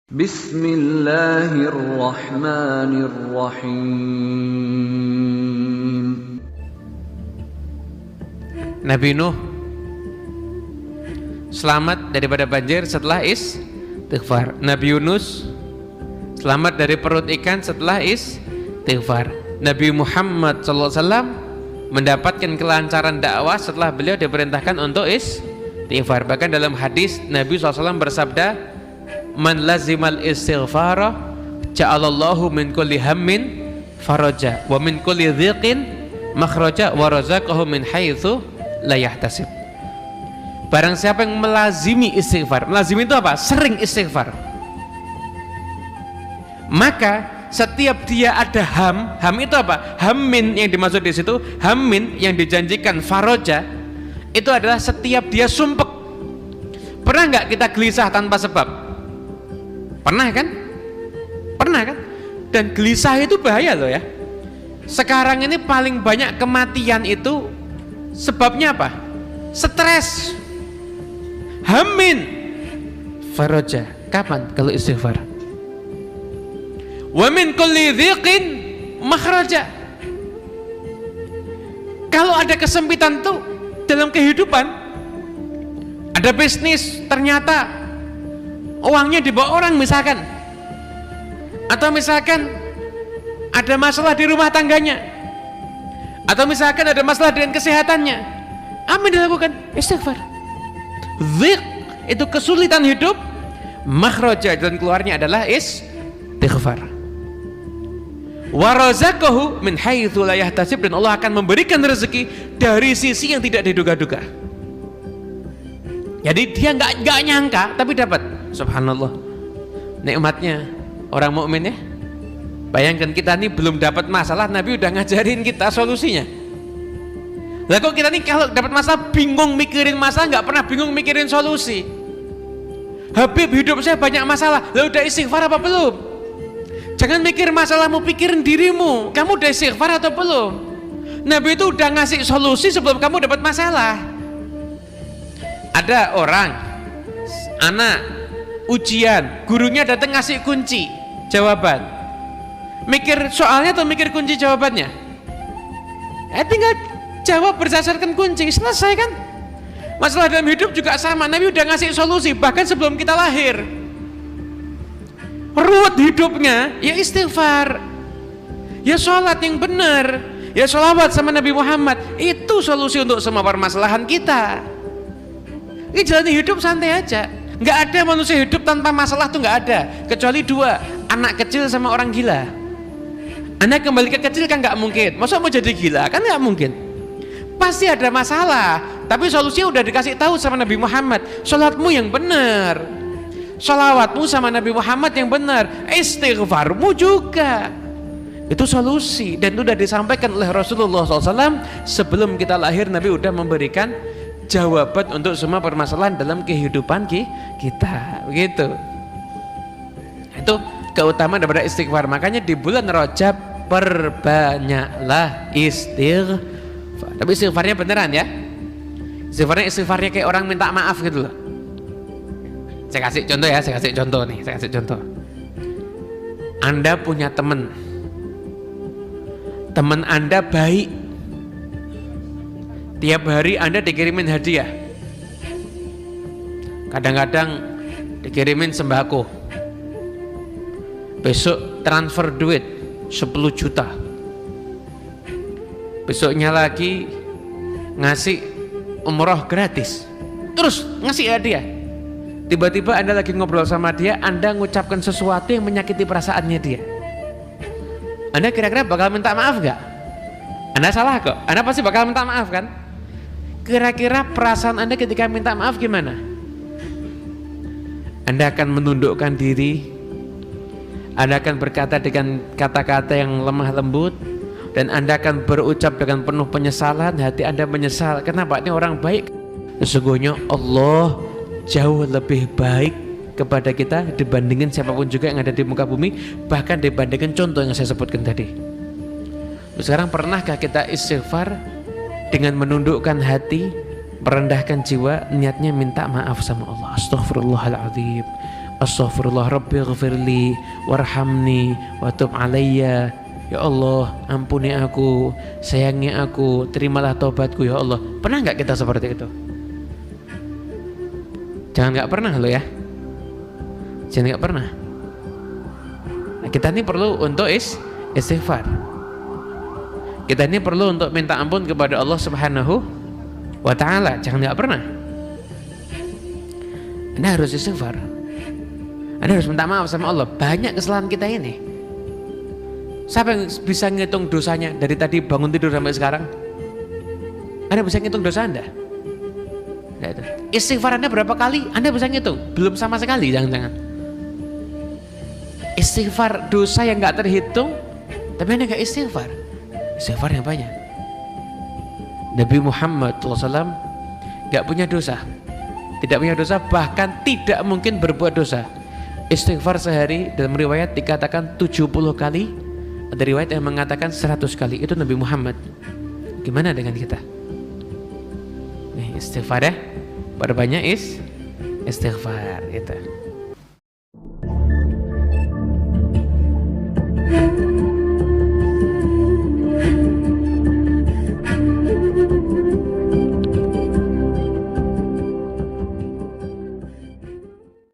Bismillahirrahmanirrahim. Nabi Nuh selamat daripada banjir setelah istighfar. Nabi Yunus selamat dari perut ikan setelah istighfar. Nabi Muhammad SAW mendapatkan kelancaran dakwah setelah beliau diperintahkan untuk istighfar. Bahkan dalam hadis Nabi SAW bersabda, man lazimal istighfara ja'alallahu min kulli hammin faraja wa min kulli dhiqin makhraja wa razaqahu min haitsu la yahtasib. Barang siapa yang melazimi istighfar, melazimi itu apa? Sering istighfar, maka setiap dia ada ham itu apa? Hammin yang dimaksud di situ, hammin yang dijanjikan faraja itu adalah setiap dia sumpek. Pernah nggak kita gelisah tanpa sebab? Pernah kan? Pernah kan? Dan gelisah itu bahaya loh ya. Sekarang ini paling banyak kematian itu sebabnya apa? Stres. Hammin faraja. Kapan? Kalau istighfar. Wa min kulli dhiqin makhraja. Kalau ada kesempitan tuh dalam kehidupan, ada bisnis ternyata uangnya dibawa orang misalkan, atau misalkan ada masalah di rumah tangganya, atau misalkan ada masalah dengan kesehatannya, apa yang dilakukan? Istighfar. Dhiq itu kesulitan hidup, makhraja dan keluarnya adalah istighfar. Wa razaqahu min haitsu la yahtasib, dan Allah akan memberikan rezeki dari sisi yang tidak diduga-duga. Jadi dia nggak nyangka tapi dapat. Subhanallah, nikmatnya orang mukmin ya. Bayangkan kita nih belum dapat masalah, Nabi udah ngajarin kita solusinya. Lah kok kita nih kalau dapat masalah bingung mikirin masalah, nggak pernah bingung mikirin solusi. Habib, hidup saya banyak masalah. Lah udah istighfar apa belum? Jangan mikir masalahmu, pikirin dirimu. Kamu udah istighfar atau belum? Nabi itu udah ngasih solusi sebelum kamu dapat masalah. Ada orang, anak ujian, gurunya datang ngasih kunci jawaban. Mikir soalnya atau mikir kunci jawabannya? Tinggal jawab berdasarkan kunci, selesai kan? Masalah dalam hidup juga sama. Nabi udah ngasih solusi bahkan sebelum kita lahir. Ruwet hidupnya, ya istighfar, ya sholat yang benar, ya sholawat sama Nabi Muhammad. Itu solusi untuk semua permasalahan kita. Ini jalani hidup santai aja. Nggak ada manusia hidup tanpa masalah tuh, nggak ada, kecuali dua, anak kecil sama orang gila. Anak kembali ke kecil kan nggak mungkin, masa mau jadi gila kan nggak mungkin. Pasti ada masalah, tapi solusinya udah dikasih tahu sama Nabi Muhammad. Sholatmu yang benar, sholawatmu sama Nabi Muhammad yang benar, istighfarmu juga, itu solusi. Dan itu udah disampaikan oleh Rasulullah SAW sebelum kita lahir. Nabi udah memberikan jawaban untuk semua permasalahan dalam kehidupan kita, begitu. Itu keutamaan daripada istighfar. Makanya di bulan Rajab perbanyaklah istighfar. Tapi istighfarnya beneran ya. Istighfarnya kayak orang minta maaf gitu loh. Saya kasih contoh ya, saya kasih contoh. Anda punya teman Anda baik. Tiap hari Anda dikirimin hadiah. Kadang-kadang dikirimin sembako. Besok transfer duit 10 juta. Besoknya lagi ngasih umroh gratis. Terus ngasih hadiah. Tiba-tiba Anda lagi ngobrol sama dia, Anda ngucapkan sesuatu yang menyakiti perasaannya dia. Anda kira-kira bakal minta maaf gak? Anda salah kok. Anda pasti bakal minta maaf kan? Kira-kira perasaan Anda ketika minta maaf gimana? Anda akan menundukkan diri, Anda akan berkata dengan kata-kata yang lemah lembut, dan Anda akan berucap dengan penuh penyesalan. Hati Anda menyesal. Kenapa? Ini orang baik. Sesungguhnya Allah jauh lebih baik kepada kita dibandingin siapapun juga yang ada di muka bumi, bahkan dibandingkan contoh yang saya sebutkan tadi. Sekarang pernahkah kita istighfar dengan menundukkan hati, merendahkan jiwa, niatnya minta maaf sama Allah? Astaghfirullahaladzim, Astaghfirullah Rabbi ghafirli warhamni wa tub alayya. Ya Allah, ampuni aku, sayangi aku, terimalah taubatku ya Allah. Pernah nggak kita seperti itu? Jangan nggak pernah lo ya. Jangan nggak pernah. Nah, kita ini perlu untuk istighfar. Kita ini perlu untuk minta ampun kepada Allah Subhanahu wa ta'ala. Jangan nggak pernah. Anda harus istighfar. Anda harus minta maaf sama Allah. Banyak kesalahan kita ini. Siapa yang bisa ngitung dosanya dari tadi bangun tidur sampai sekarang? Anda bisa ngitung dosa Anda? Nah, itu. Istighfar Anda berapa kali? Anda bisa ngitung? Belum sama sekali, jangan-jangan. Istighfar dosa yang nggak terhitung, tapi Anda nggak istighfar. Istighfar yang banyak. Nabi Muhammad SAW nggak punya dosa, tidak punya dosa, bahkan tidak mungkin berbuat dosa. Istighfar sehari dalam riwayat dikatakan 70 kali. Ada riwayat yang mengatakan 100 kali. Itu Nabi Muhammad. Gimana dengan kita? Nih, istighfar ya. Perbanyak istighfar gitu.